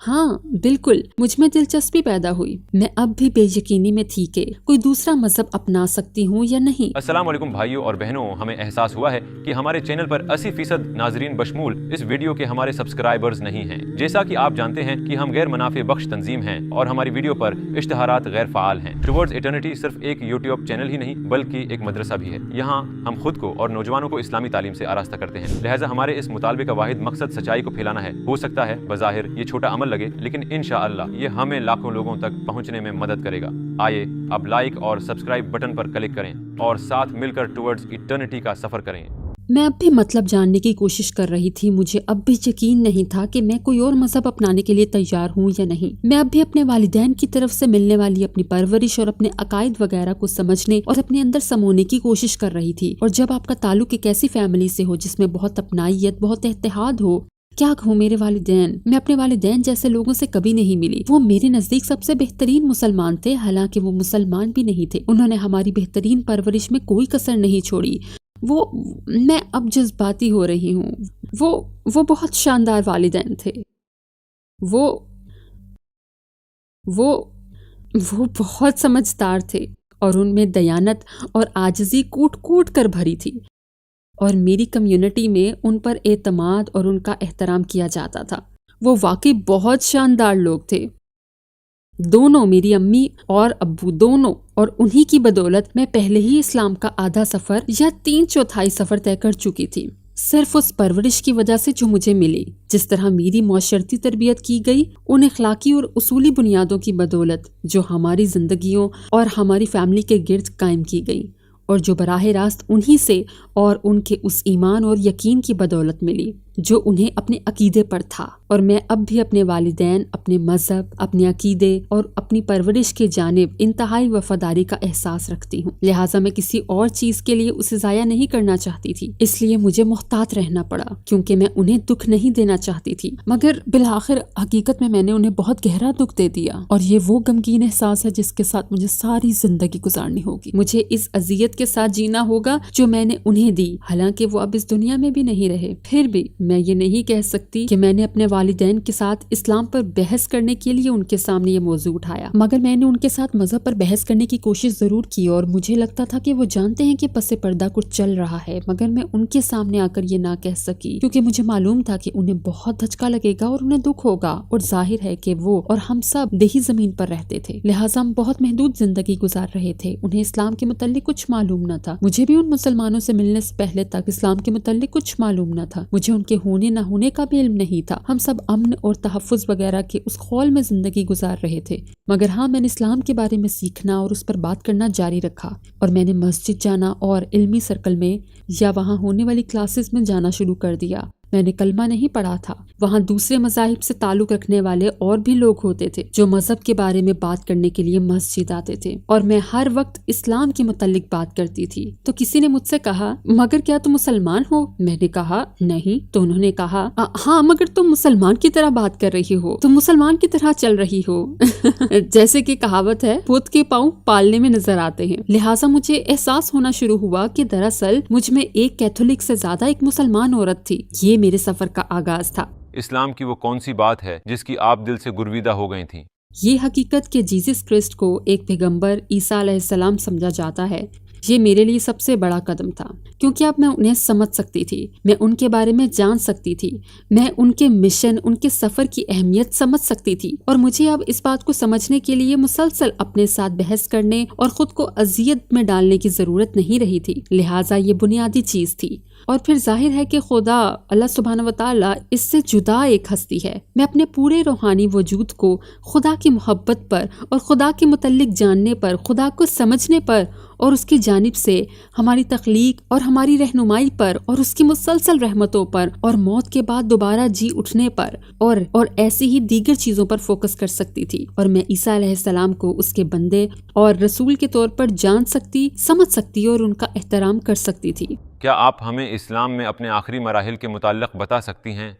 ہاں بالکل، مجھ میں دلچسپی پیدا ہوئی۔ میں اب بھی بے یقینی میں تھی کہ کوئی دوسرا مذہب اپنا سکتی ہوں یا نہیں۔ السلام علیکم بھائیوں اور بہنوں، ہمیں احساس ہوا ہے کہ ہمارے چینل پر 80% ناظرین بشمول اس ویڈیو کے ہمارے سبسکرائبرز نہیں ہیں۔ جیسا کہ آپ جانتے ہیں کہ ہم غیر منافع بخش تنظیم ہیں اور ہماری ویڈیو پر اشتہارات غیر فعال ہیں۔ ٹوورڈز ایٹرنیٹی صرف ایک یوٹیوب چینل ہی نہیں بلکہ ایک مدرسہ بھی ہے۔ یہاں ہم خود کو اور نوجوانوں کو اسلامی تعلیم سے آراستہ کرتے ہیں، لہٰذا ہمارے اس مطالبے کا واحد مقصد سچائی کو پھیلانا ہے۔ ہو سکتا ہے بظاہر یہ چھوٹا عمل لگے، لیکن انشاءاللہ یہ ہمیں لاکھوں لوگوں تک پہنچنے میں مدد کرے گا۔ آئیے اب لائک اور سبسکرائب بٹن پر کلک کریں اور ساتھ مل کر ٹوورڈز ایٹرنیٹی کا سفر کریں۔ میں اب بھی مطلب جاننے کی کوشش کر رہی تھی۔ مجھے اب بھی یقین نہیں تھا کہ میں کوئی اور مذہب اپنانے کے لیے تیار ہوں یا نہیں۔ میں اب بھی اپنے والدین کی طرف سے ملنے والی اپنی پرورش اور اپنے عقائد وغیرہ کو سمجھنے اور اپنے اندر سمونے کی کوشش کر رہی تھی۔ اور جب آپ کا تعلق ایک ایسی فیملی سے ہو جس میں بہت اپنائیت، بہت اتحاد ہو، کیا کہوں میرے والدین، میں اپنے والدین جیسے لوگوں سے کبھی نہیں ملی۔ وہ میرے نزدیک سب سے بہترین مسلمان تھے، حالانکہ وہ مسلمان بھی نہیں تھے۔ انہوں نے ہماری بہترین پرورش میں کوئی کسر نہیں چھوڑی۔ میں اب جذباتی ہو رہی ہوں۔ وہ بہت شاندار والدین تھے۔ وہ بہت سمجھدار تھے اور ان میں دیانت اور عاجزی کوٹ کوٹ کر بھری تھی، اور میری کمیونٹی میں ان پر اعتماد اور ان کا احترام کیا جاتا تھا۔ وہ واقعی بہت شاندار لوگ تھے، دونوں، میری امی اور ابو دونوں، اور انہی کی بدولت میں پہلے ہی اسلام کا آدھا سفر یا 3/4 سفر طے کر چکی تھی، صرف اس پرورش کی وجہ سے جو مجھے ملی۔ جس طرح میری معاشرتی تربیت کی گئی ان اخلاقی اور اصولی بنیادوں کی بدولت جو ہماری زندگیوں اور ہماری فیملی کے گرد قائم کی گئی، اور جو براہ راست انہی سے اور ان کے اس ایمان اور یقین کی بدولت ملی جو انہیں اپنے عقیدے پر تھا۔ اور میں اب بھی اپنے والدین، اپنے مذہب، اپنے عقیدے اور اپنی پرورش کی جانب انتہائی وفاداری کا احساس رکھتی ہوں، لہٰذا میں کسی اور چیز کے لیے اسے ضائع نہیں کرنا چاہتی تھی۔ اس لیے مجھے محتاط رہنا پڑا کیونکہ میں انہیں دکھ نہیں دینا چاہتی تھی، مگر بالآخر حقیقت میں نے انہیں بہت گہرا دکھ دے دیا، اور یہ وہ غمگین احساس ہے جس کے ساتھ مجھے ساری زندگی گزارنی ہوگی۔ مجھے اس اذیت کے ساتھ جینا ہوگا جو میں نے انہیں دی، حالانکہ وہ اب اس دنیا میں بھی نہیں رہے۔ پھر بھی میں یہ نہیں کہہ سکتی کہ میں نے اپنے والدین کے ساتھ اسلام پر بحث کرنے کے لیے ان کے سامنے یہ موضوع اٹھایا، مگر میں نے ان کے ساتھ مذہب پر بحث کرنے کی کوشش ضرور کی، اور مجھے لگتا تھا کہ وہ جانتے ہیں کہ پس پردہ کچھ چل رہا ہے، مگر میں ان کے سامنے آ کر یہ نہ کہہ سکی کیونکہ مجھے معلوم تھا کہ انہیں بہت دھچکا لگے گا اور انہیں دکھ ہوگا، اور ظاہر ہے کہ وہ اور ہم سب دیہی زمین پر رہتے تھے، لہٰذا ہم بہت محدود زندگی گزار رہے تھے۔ انہیں اسلام کے متعلق کچھ معلوم نہ تھا، مجھے بھی ان مسلمانوں سے ملنے سے پہلے تک اسلام کے متعلق کچھ معلوم نہ تھا، مجھے ان کے ہونے نہ ہونے کا بھی علم نہیں تھا۔ ہم سب امن اور تحفظ وغیرہ کے اس خول میں زندگی گزار رہے تھے، مگر ہاں میں نے اسلام کے بارے میں سیکھنا اور اس پر بات کرنا جاری رکھا، اور میں نے مسجد جانا اور علمی سرکل میں یا وہاں ہونے والی کلاسز میں جانا شروع کر دیا۔ میں نے کلمہ نہیں پڑھا تھا۔ وہاں دوسرے مذاہب سے تعلق رکھنے والے اور بھی لوگ ہوتے تھے جو مذہب کے بارے میں بات کرنے کے لیے مسجد آتے تھے، اور میں ہر وقت اسلام کے متعلق بات کرتی تھی۔ تو کسی نے مجھ سے کہا، مگر کیا تم مسلمان ہو؟ میں نے کہا نہیں۔ تو انہوں نے کہا، ہاں مگر تم مسلمان کی طرح بات کر رہی ہو، تم مسلمان کی طرح چل رہی ہو۔ جیسے کہ کہاوت ہے، بت کے پاؤں پالنے میں نظر آتے ہیں۔ لہٰذا مجھے احساس ہونا شروع ہوا کہ دراصل مجھ میں ایک کیتھولک سے زیادہ ایک مسلمان عورت تھی۔ یہ میرے سفر کا آغاز تھا۔ اسلام کی وہ کون سی بات ہے جس کی آپ دل سے گرویدہ ہو گئی تھیں؟ یہ حقیقت کہ جیسس کرسٹ کو ایک پیغمبر عیسیٰ علیہ السلام سمجھا جاتا ہے، یہ میرے لیے سب سے بڑا قدم تھا، کیونکہ اب میں انہیں سمجھ سکتی تھی، میں ان کے بارے میں جان سکتی تھی، میں ان کے مشن، ان کے سفر کی اہمیت سمجھ سکتی تھی، اور مجھے اب اس بات کو سمجھنے کے لیے مسلسل اپنے ساتھ بحث کرنے اور خود کو اذیت میں ڈالنے کی ضرورت نہیں رہی تھی، لہٰذا یہ بنیادی چیز تھی۔ اور پھر ظاہر ہے کہ خدا اللہ سبحانہ وتعالی اس سے جدا ایک ہستی ہے۔ میں اپنے پورے روحانی وجود کو خدا کی محبت پر اور خدا کے متعلق جاننے پر، خدا کو سمجھنے پر اور اس کی جانب سے ہماری تخلیق اور ہماری رہنمائی پر اور اس کی مسلسل رحمتوں پر اور موت کے بعد دوبارہ جی اٹھنے پر اور ایسی ہی دیگر چیزوں پر فوکس کر سکتی تھی، اور میں عیسیٰ علیہ السلام کو اس کے بندے اور رسول کے طور پر جان سکتی، سمجھ سکتی اور ان کا احترام کر سکتی تھی۔ کیا آپ ہمیں اسلام میں اپنے آخری مراحل کے متعلق بتا سکتی ہیں؟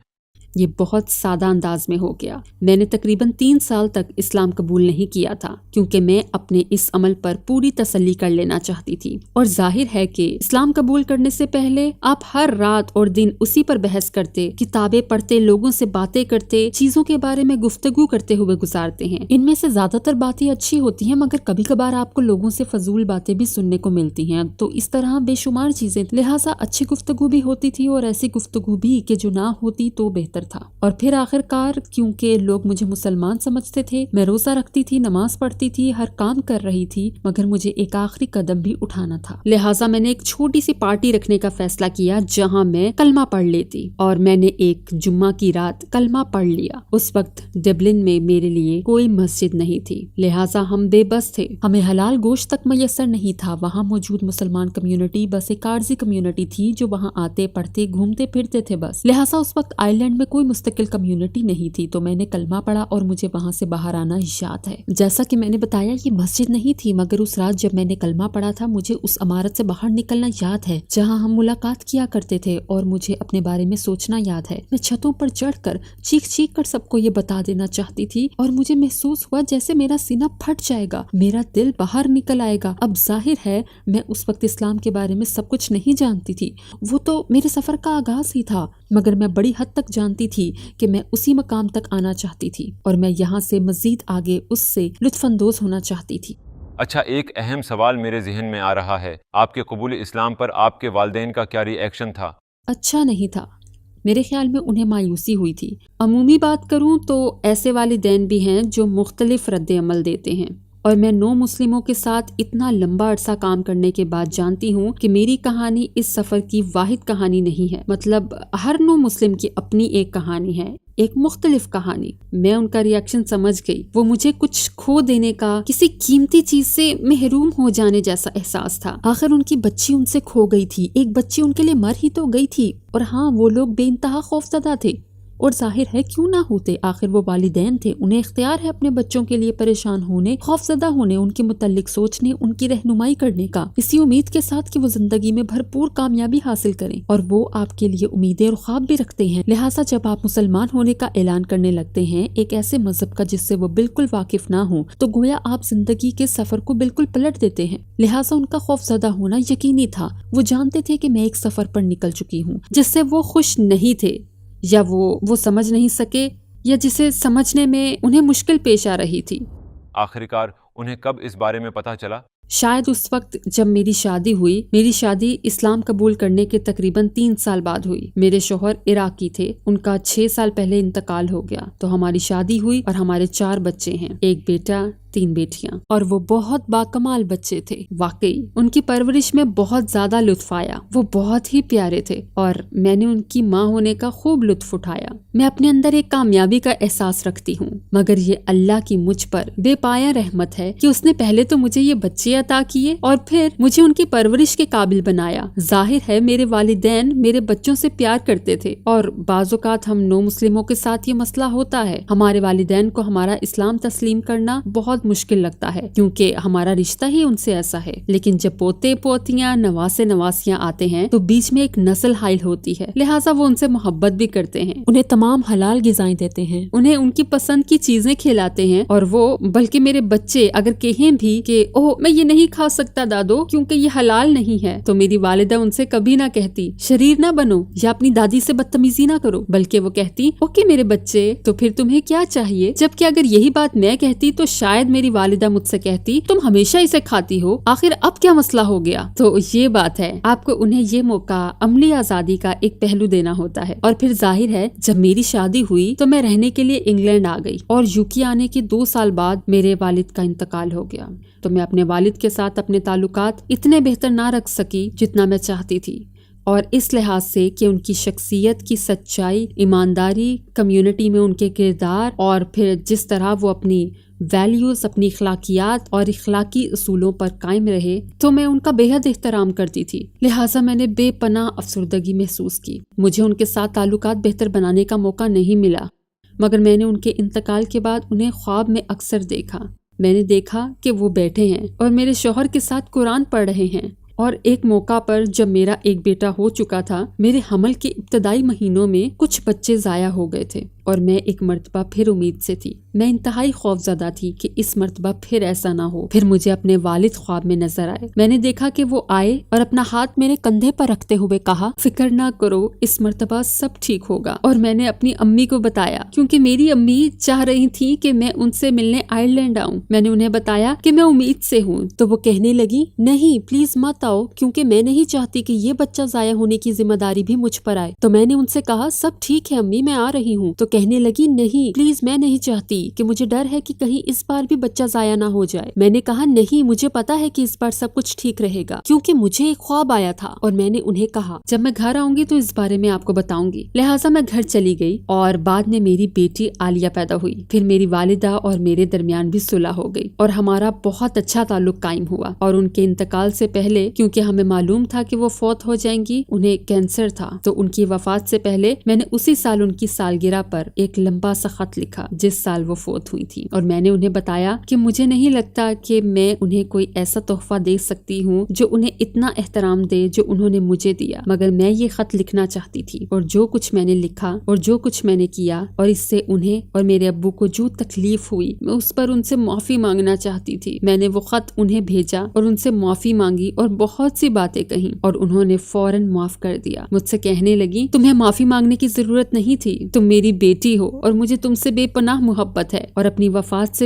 یہ بہت سادہ انداز میں ہو گیا۔ میں نے تقریباً 3 سال تک اسلام قبول نہیں کیا تھا کیونکہ میں اپنے اس عمل پر پوری تسلی کر لینا چاہتی تھی، اور ظاہر ہے کہ اسلام قبول کرنے سے پہلے آپ ہر رات اور دن اسی پر بحث کرتے، کتابیں پڑھتے، لوگوں سے باتیں کرتے، چیزوں کے بارے میں گفتگو کرتے ہوئے گزارتے ہیں۔ ان میں سے زیادہ تر باتیں اچھی ہوتی ہیں، مگر کبھی کبھار آپ کو لوگوں سے فضول باتیں بھی سننے کو ملتی ہیں، تو اس طرح بے شمار چیزیں، لہٰذا اچھی گفتگو بھی ہوتی تھی اور ایسی گفتگو بھی کہ جو نہ ہوتی تو بہتر تھا۔ اور پھر آخر کار کیونکہ لوگ مجھے مسلمان سمجھتے تھے، میں روزہ رکھتی تھی، نماز پڑھتی تھی، ہر کام کر رہی تھی، مگر مجھے ایک آخری قدم بھی اٹھانا تھا، لہٰذا میں نے ایک چھوٹی سی پارٹی رکھنے کا فیصلہ کیا جہاں میں کلمہ پڑھ لیتی، اور میں نے ایک جمعہ کی رات کلمہ پڑھ لیا۔ اس وقت ڈبلن میں میرے لیے کوئی مسجد نہیں تھی، لہٰذا ہم بے بس تھے، ہمیں حلال گوشت تک میسر نہیں تھا۔ وہاں موجود مسلمان کمیونٹی بس ایک عارضی کمیونٹی تھی جو وہاں آتے، پڑھتے، گھومتے پھرتے تھے بس، لہٰذا اس وقت آئرلینڈ میں کوئی مستقل کمیونٹی نہیں تھی، تو میں نے کلمہ پڑھا اور مجھے وہاں سے باہر آنا یاد ہے۔ جیسا کہ میں نے بتایا یہ مسجد نہیں تھی، مگر اس رات جب میں نے کلمہ پڑھا تھا مجھے اس عمارت سے باہر نکلنا یاد ہے جہاں ہم ملاقات کیا کرتے تھے، اور مجھے اپنے بارے میں سوچنا یاد ہے۔ میں چھتوں پر چڑھ کر چیخ چیخ کر سب کو یہ بتا دینا چاہتی تھی، اور مجھے محسوس ہوا جیسے میرا سینہ پھٹ جائے گا، میرا دل باہر نکل آئے گا۔ اب ظاہر ہے میں اس وقت اسلام کے بارے میں سب کچھ نہیں جانتی تھی، وہ تو میرے سفر کا آغاز ہی تھا، مگر میں بڑی حد تک جانتی تھی کہ میں اسی مقام تک آنا چاہتی تھی، اور میں یہاں سے مزید آگے اس سے لطف اندوز ہونا چاہتی تھی۔ اچھا، ایک اہم سوال میرے ذہن میں آ رہا ہے، آپ کے قبول اسلام پر آپ کے والدین کا کیا ری ایکشن تھا؟ اچھا نہیں تھا، میرے خیال میں انہیں مایوسی ہوئی تھی۔ عمومی بات کروں تو ایسے والدین بھی ہیں جو مختلف رد عمل دیتے ہیں، اور میں نو مسلموں کے ساتھ اتنا لمبا عرصہ کام کرنے کے بعد جانتی ہوں کہ میری کہانی اس سفر کی واحد کہانی نہیں ہے، مطلب ہر نو مسلم کی اپنی ایک کہانی ہے، ایک مختلف کہانی۔ میں ان کا ری ایکشن سمجھ گئی، وہ مجھے کچھ کھو دینے کا، کسی قیمتی چیز سے محروم ہو جانے جیسا احساس تھا۔ آخر ان کی بچی ان سے کھو گئی تھی، ایک بچی ان کے لیے مر ہی تو گئی تھی، اور ہاں وہ لوگ بے انتہا خوفزدہ تھے، اور ظاہر ہے کیوں نہ ہوتے، آخر وہ والدین تھے، انہیں اختیار ہے اپنے بچوں کے لیے پریشان ہونے، خوفزدہ ہونے، ان کے متعلق سوچنے، ان کی رہنمائی کرنے کا، اسی امید کے ساتھ کہ وہ زندگی میں بھرپور کامیابی حاصل کریں، اور وہ آپ کے لیے امیدیں اور خواب بھی رکھتے ہیں۔ لہٰذا جب آپ مسلمان ہونے کا اعلان کرنے لگتے ہیں ایک ایسے مذہب کا جس سے وہ بالکل واقف نہ ہوں، تو گویا آپ زندگی کے سفر کو بالکل پلٹ دیتے ہیں۔ لہٰذا ان کا خوفزدہ ہونا یقینی تھا، وہ جانتے تھے کہ میں ایک سفر پر نکل چکی ہوں جس سے وہ خوش نہیں تھے، یا وہ سمجھ نہیں سکے، یا جسے سمجھنے میں انہیں مشکل پیش آ رہی تھی۔ آخرکار انہیں کب اس بارے میں پتہ چلا؟ شاید اس وقت جب میری شادی ہوئی۔ میری شادی اسلام قبول کرنے کے تقریباً 3 سال بعد ہوئی۔ میرے شوہر عراقی تھے، ان کا 6 سال پہلے انتقال ہو گیا، تو ہماری شادی ہوئی اور ہمارے 4 بچے ہیں، ایک بیٹا، 3 بیٹیاں، اور وہ بہت باکمال بچے تھے۔ واقعی ان کی پرورش میں بہت زیادہ لطف آیا، وہ بہت ہی پیارے تھے، اور میں نے ان کی ماں ہونے کا خوب لطف اٹھایا۔ میں اپنے اندر ایک کامیابی کا احساس رکھتی ہوں، مگر یہ اللہ کی مجھ پر بے پایا رحمت ہے کہ اس نے پہلے تو مجھے یہ بچے عطا کیے اور پھر مجھے ان کی پرورش کے قابل بنایا۔ ظاہر ہے میرے والدین میرے بچوں سے پیار کرتے تھے، اور بعض اوقات ہم نو مسلموں کے ساتھ یہ مسئلہ ہوتا ہے، ہمارے والدین کو ہمارا اسلام تسلیم کرنا بہت مشکل لگتا ہے کیونکہ ہمارا رشتہ ہی ان سے ایسا ہے، لیکن جب پوتے پوتیاں، نواسے نواسیاں آتے ہیں تو بیچ میں ایک نسل حائل ہوتی ہے، لہٰذا وہ ان سے محبت بھی کرتے ہیں، انہیں تمام حلال غذائیں دیتے ہیں، انہیں ان کی پسند کی چیزیں کھلاتے ہیں، اور وہ بلکہ میرے بچے اگر کہیں بھی کہ اوہ میں یہ نہیں کھا سکتا دادو کیونکہ یہ حلال نہیں ہے، تو میری والدہ ان سے کبھی نہ کہتی شریر نہ بنو یا اپنی دادی سے بدتمیزی نہ کرو، بلکہ وہ کہتی اوکے میرے بچے تو پھر تمہیں کیا چاہیے، جبکہ اگر یہی بات میں کہتی تو شاید میری والدہ مجھ سے کہتی تم ہمیشہ اسے کھاتی ہو، آخر اب کیا مسئلہ ہو گیا۔ تو یہ بات ہے، آپ کو انہیں یہ موقع عملی آزادی کا ایک پہلو دینا ہوتا ہے۔ اور پھر ظاہر ہے جب میری شادی ہوئی تو میں رہنے کے لیے انگلینڈ آ گئی، اور یوکی آنے کے 2 سال بعد میرے والد کا انتقال ہو گیا، تو میں اپنے والد کے ساتھ اپنے تعلقات اتنے بہتر نہ رکھ سکی جتنا میں چاہتی تھی، اور اس لحاظ سے کہ ان کی شخصیت کی سچائی، ایمانداری، کمیونٹی میں ان کے کردار، اور پھر جس طرح وہ اپنی ویلیوز، اپنی اخلاقیات اور اخلاقی اصولوں پر قائم رہے، تو میں ان کا بے حد احترام کرتی تھی، لہٰذا میں نے بے پناہ افسردگی محسوس کی۔ مجھے ان کے ساتھ تعلقات بہتر بنانے کا موقع نہیں ملا، مگر میں نے ان کے انتقال کے بعد انہیں خواب میں اکثر دیکھا۔ میں نے دیکھا کہ وہ بیٹھے ہیں اور میرے شوہر کے ساتھ قرآن پڑھ رہے ہیں، اور ایک موقع پر جب میرا ایک بیٹا ہو چکا تھا، میرے حمل کے ابتدائی مہینوں میں کچھ بچے ضائع ہو گئے تھے اور میں ایک مرتبہ پھر امید سے تھی۔ میں انتہائی خوفزدہ تھی کہ اس مرتبہ پھر ایسا نہ ہو۔ پھر مجھے اپنے والد خواب میں نظر آئے۔ میں نے دیکھا کہ وہ آئے اور اپنا ہاتھ میرے کندھے پر رکھتے ہوئے کہا، فکر نہ کرو، اس مرتبہ سب ٹھیک ہوگا۔ اور میں نے اپنی امی کو بتایا، کیونکہ میری امی چاہ رہی تھی کہ میں ان سے ملنے آئرلینڈ آؤں۔ میں نے انہیں بتایا کہ میں امید سے ہوں، تو وہ کہنے لگی، نہیں پلیز مت آؤ، کیونکہ میں نہیں چاہتی کہ یہ بچہ ضائع ہونے کی ذمہ داری بھی مجھ پر آئے۔ تو میں نے ان سے کہا، سب ٹھیک ہے امی، میں آ رہی ہوں۔ تو کہنے لگی، نہیں پلیز، میں نہیں چاہتی، کہ مجھے ڈر ہے کہ کہیں اس بار بھی بچہ ضائع نہ ہو جائے۔ میں نے کہا، نہیں، مجھے پتا ہے کہ اس بار سب کچھ ٹھیک رہے گا، کیونکہ مجھے ایک خواب آیا تھا اور میں نے انہیں کہا جب میں گھر آؤں گی تو اس بارے میں آپ کو بتاؤں گی۔ لہٰذا میں گھر چلی گئی اور بعد میں میری بیٹی عالیہ پیدا ہوئی۔ پھر میری والدہ اور میرے درمیان بھی صلح ہو گئی اور ہمارا بہت اچھا تعلق قائم ہوا۔ اور ان کے انتقال سے پہلے، کیونکہ ہمیں معلوم تھا کہ وہ فوت ہو جائیں گی، انہیں کینسر تھا، تو ان کی وفات سے پہلے میں نے اسی سال ان کی سالگرہ پر ایک لمبا سا خط لکھا جس سال وہ فوت ہوئی تھی، اور میں نے انہیں بتایا کہ مجھے نہیں لگتا کہ میں انہیں کوئی ایسا تحفہ دے سکتی ہوں جو انہیں اتنا احترام دے جو انہوں نے مجھے دیا، مگر میں یہ خط لکھنا چاہتی تھی، اور جو کچھ میں نے لکھا اور جو کچھ میں نے کیا اور اس سے انہیں اور میرے ابو کو جو تکلیف ہوئی، میں اس پر ان سے معافی مانگنا چاہتی تھی۔ میں نے وہ خط انہیں بھیجا اور ان سے معافی مانگی اور بہت سی باتیں کہیں، اور انہوں نے فوراً معاف کر دیا۔ مجھ سے کہنے لگی، تمہیں معافی مانگنے کی ضرورت نہیں تھی، تم میری بیٹی ہو اور مجھے تم سے بے پناہ محبت ہے۔ اور اپنی وفات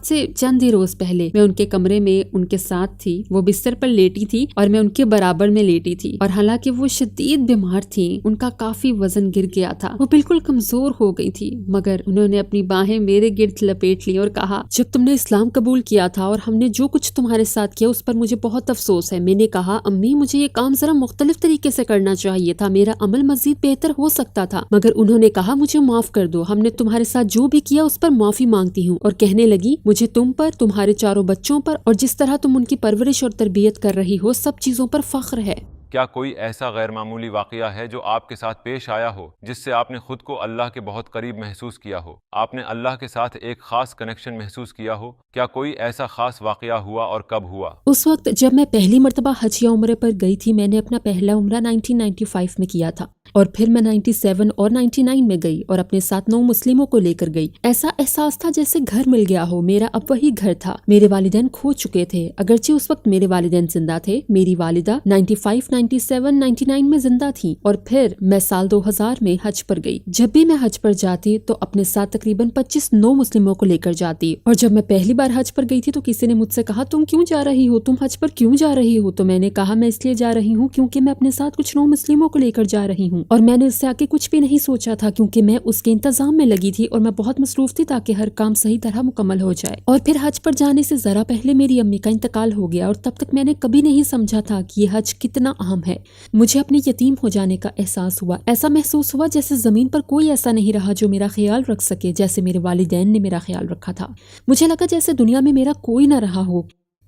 سے چند ہی روز پہلے میں ان کے کمرے میں ان کے ساتھ تھی۔ وہ بستر پر لیٹی تھی اور میں ان کے برابر میں لیٹی تھی، اور حالانکہ وہ شدید بیمار تھی، ان کا کافی وزن گر گیا تھا، وہ بالکل کمزور ہو گئی تھی، مگر انہوں نے اپنی باہیں میرے گرد لپیٹ لی اور کہا، جب تم نے اسلام قبول کیا تھا اور ہم نے جو کچھ تمہارے ساتھ کیا اس پر مجھے بہت افسوس ہے۔ میں نے کہا، امی مجھے یہ کام ذرا مختلف طریقے سے کرنا چاہیے تھا، میرا عمل مزید بہتر ہو سکتا تھا، مگر انہوں نے کہا، مجھے معاف کر دو، ہم نے تمہارے ساتھ جو بھی کیا اس پر معافی مانگتی ہوں۔ اور کہنے لگی، مجھے تم پر، تمہارے چاروں بچوں پر اور جس طرح تم ان کی پرورش اور تربیت کر رہی ہو، سب چیزوں پر فخر ہے۔ کیا کوئی ایسا غیر معمولی واقعہ ہے جو آپ کے ساتھ پیش آیا ہو جس سے آپ نے خود کو اللہ کے بہت قریب محسوس کیا ہو؟ آپ نے اللہ کے ساتھ ایک خاص کنیکشن محسوس کیا ہو؟ کیا کوئی ایسا خاص واقعہ ہوا اور کب ہوا؟ اس وقت جب میں پہلی مرتبہ حج یا عمرے پر گئی تھی، میں نے اپنا پہلا عمرہ 1995 میں کیا تھا، اور پھر میں 97 اور 99 میں گئی اور اپنے ساتھ 9 مسلموں کو لے کر گئی۔ ایسا احساس تھا جیسے گھر مل گیا ہو، میرا اب وہی گھر تھا۔ میرے والدین کھو چکے تھے، اگرچہ اس وقت میرے والدین زندہ تھے۔ میری والدہ 95، 97، 99 میں زندہ تھیں، اور پھر میں سال 2000 میں حج پر گئی۔ جب بھی میں حج پر جاتی تو اپنے ساتھ تقریباً 25 9 مسلموں کو لے کر جاتی، اور جب میں پہلی بار حج پر گئی تھی تو کسی نے مجھ سے کہا، تم کیوں جا رہی ہو، تم حج پر کیوں جا رہی ہو؟ تو میں نے کہا، میں اس لیے جا رہی ہوں کیونکہ میں اپنے ساتھ کچھ 9 مسلموں کو لے کر جا رہی ہوں، اور میں نے اس سے آگے کچھ بھی نہیں سوچا تھا کیونکہ میں اس کے انتظام میں لگی تھی اور میں بہت مصروف تھی تاکہ ہر کام صحیح طرح مکمل ہو جائے۔ اور پھر حج پر جانے سے ذرا پہلے میری امی کا انتقال ہو گیا، اور تب تک میں نے کبھی نہیں سمجھا تھا کہ یہ حج کتنا اہم ہے۔ مجھے اپنے یتیم ہو جانے کا احساس ہوا، ایسا محسوس ہوا جیسے زمین پر کوئی ایسا نہیں رہا جو میرا خیال رکھ سکے جیسے میرے والدین نے میرا خیال رکھا تھا۔ مجھے لگا جیسے دنیا میں میرا کوئی نہ رہا ہو،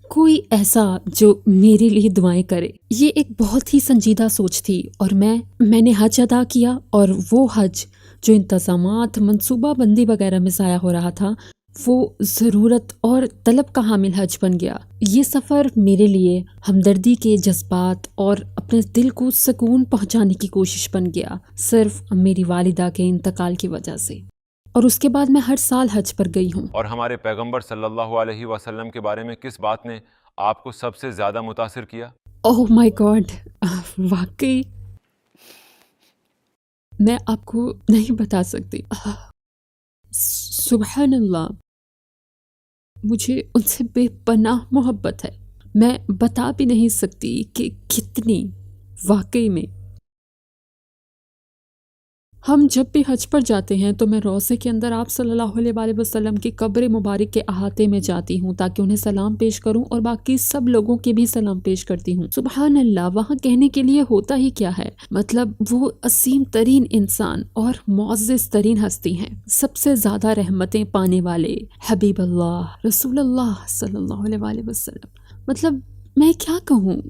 کوئی ایسا جو میرے لیے دعائیں کرے۔ یہ ایک بہت ہی سنجیدہ سوچ تھی، اور میں نے حج ادا کیا، اور وہ حج جو انتظامات، منصوبہ بندی وغیرہ میں ضائع ہو رہا تھا، وہ ضرورت اور طلب کا حامل حج بن گیا۔ یہ سفر میرے لیے ہمدردی کے جذبات اور اپنے دل کو سکون پہنچانے کی کوشش بن گیا، صرف میری والدہ کے انتقال کی وجہ سے۔ اور اس کے بعد میں ہر سال حج پر گئی ہوں۔ اور ہمارے پیغمبر صلی اللہ علیہ وسلم کے بارے میں کس بات نے آپ کو سب سے زیادہ متاثر کیا؟ اوہ مائی گاڈ، واقعی میں آپ کو نہیں بتا سکتی۔ سبحان اللہ، مجھے ان سے بے پناہ محبت ہے، میں بتا بھی نہیں سکتی کہ کتنی۔ واقعی میں ہم جب بھی حج پر جاتے ہیں تو میں روضے کے اندر آپ صلی اللہ علیہ وآلہ وسلم کی قبر مبارک کے احاطے میں جاتی ہوں تاکہ انہیں سلام پیش کروں اور باقی سب لوگوں کے بھی سلام پیش کرتی ہوں۔ سبحان اللہ، وہاں کہنے کے لیے ہوتا ہی کیا ہے، مطلب وہ عظیم ترین انسان اور معزز ترین ہستی ہیں، سب سے زیادہ رحمتیں پانے والے حبیب اللہ رسول اللہ صلی اللہ علیہ وآلہ وسلم۔ مطلب میں کیا کہوں،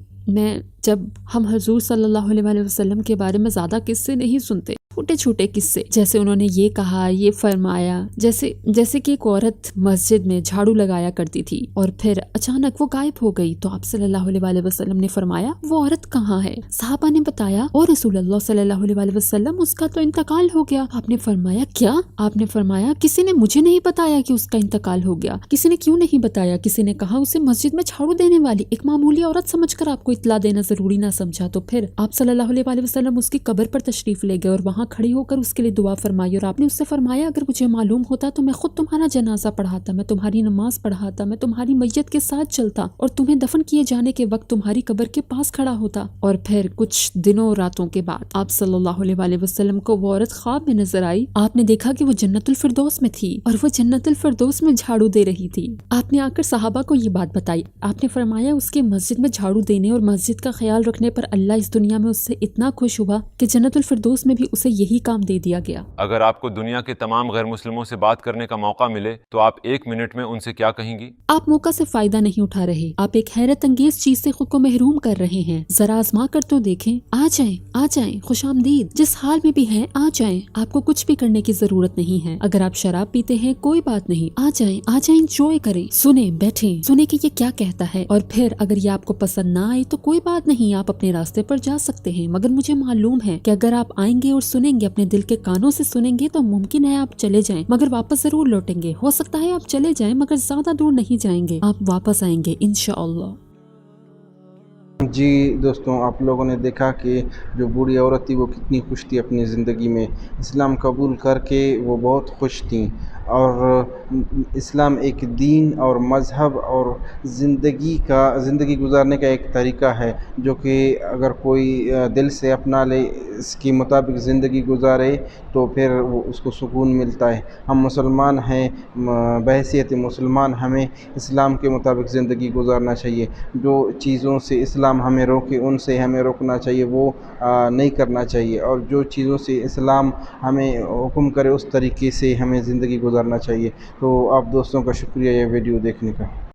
جب ہم حضور صلی اللہ علیہ وآلہ وسلم کے بارے میں زیادہ قصے نہیں سنتے، چھوٹے چھوٹے قصے، جیسے انہوں نے یہ کہا، یہ فرمایا، جیسے کہ ایک عورت مسجد میں جھاڑو لگایا کرتی تھی اور پھر اچانک وہ غائب ہو گئی، تو آپ صلی اللہ علیہ وآلہ وسلم نے فرمایا وہ عورت کہاں ہے؟ صحابہ نے بتایا اور رسول اللہ صلی اللہ علیہ وآلہ وسلم اس کا تو انتقال ہو گیا۔ آپ نے فرمایا کیا؟ آپ نے فرمایا کسی نے مجھے نہیں بتایا کہ اس کا انتقال ہو گیا۔ کسی نے کیوں نہیں بتایا؟ کسی نے کہا اسے مسجد میں جھاڑو دینے والی ایک معمولی عورت سمجھ کر آپ کو اطلاع دینا ضروری نہ سمجھا، تو پھر آپ صلی اللہ علیہ وآلہ وسلم اس کی قبر پر تشریف لے گئے اور وہاں کھڑی ہو کر اس کے لیے دعا فرمائی، اور آپ نے اس سے فرمایا اگر مجھے معلوم ہوتا تو میں خود تمہارا جنازہ پڑھاتا، میں تمہاری نماز پڑھاتا، میں تمہاری میت کے ساتھ چلتا اور تمہیں دفن کیے جانے کے وقت تمہاری قبر کے پاس کھڑا ہوتا۔ اور پھر کچھ دنوں راتوں کے بعد آپ صلی اللہ علیہ وآلہ وسلم کو وہ عورت خواب میں نظر آئی۔ آپ نے دیکھا کہ وہ جنت الفردوس میں تھی اور وہ جنت الفردوس میں جھاڑو دے رہی تھی۔ آپ نے آ کر صحابہ کو یہ بات بتائی۔ آپ نے فرمایا اس کے مسجد میں جھاڑو دینے اور مسجد کا خیال رکھنے پر اللہ اس دنیا میں اس سے اتنا خوش ہوا کہ جنت الفردوس میں بھی اسے یہی کام دے دیا گیا۔ اگر آپ کو دنیا کے تمام غیر مسلموں سے بات کرنے کا موقع ملے تو آپ 1 منٹ میں ان سے کیا کہیں گی؟ آپ موقع سے فائدہ نہیں اٹھا رہے، آپ ایک حیرت انگیز چیز سے خود کو محروم کر رہے ہیں۔ ذرا آزما کر تو دیکھیں۔ آ جائیں، خوش آمدید، جس حال میں بھی ہیں آ جائیں، آپ کو کچھ بھی کرنے کی ضرورت نہیں ہے۔ اگر آپ شراب پیتے ہیں کوئی بات نہیں، آ جائیں، انجوائے کریں، سنیں، بیٹھیں، سنیں کہ یہ کیا کہتا ہے، اور پھر اگر یہ آپ کو پسند نہ آئے تو کوئی بات نہیں، آپ اپنے راستے پر جا سکتے ہیں۔ مگر مجھے معلوم ہے کہ اگر آپ آئیں گے اور سنیں گے، اپنے دل کے کانوں سے سنیں گے، تو ممکن ہے آپ چلے جائیں مگر واپس ضرور لوٹیں گے۔ ہو سکتا ہے آپ چلے جائیں مگر زیادہ دور نہیں جائیں گے، آپ واپس آئیں گے انشاءاللہ۔ جی دوستوں، آپ لوگوں نے دیکھا کہ جو بوڑھی عورت تھی وہ کتنی خوش تھی اپنی زندگی میں، اسلام قبول کر کے وہ بہت خوش تھیں، اور اسلام ایک دین اور مذہب اور زندگی گزارنے کا ایک طریقہ ہے جو کہ اگر کوئی دل سے اپنا لے، اس کے مطابق زندگی گزارے تو پھر وہ اس کو سکون ملتا ہے۔ ہم مسلمان ہیں، بحیثیت مسلمان ہمیں اسلام کے مطابق زندگی گزارنا چاہیے۔ جو چیزوں سے اسلام ہمیں روکے ان سے ہمیں روکنا چاہیے، وہ نہیں کرنا چاہیے، اور جو چیزوں سے اسلام ہمیں حکم کرے اس طریقے سے ہمیں زندگی گزارنا چاہیے۔ تو آپ دوستوں کا شکریہ یہ ویڈیو دیکھنے کا۔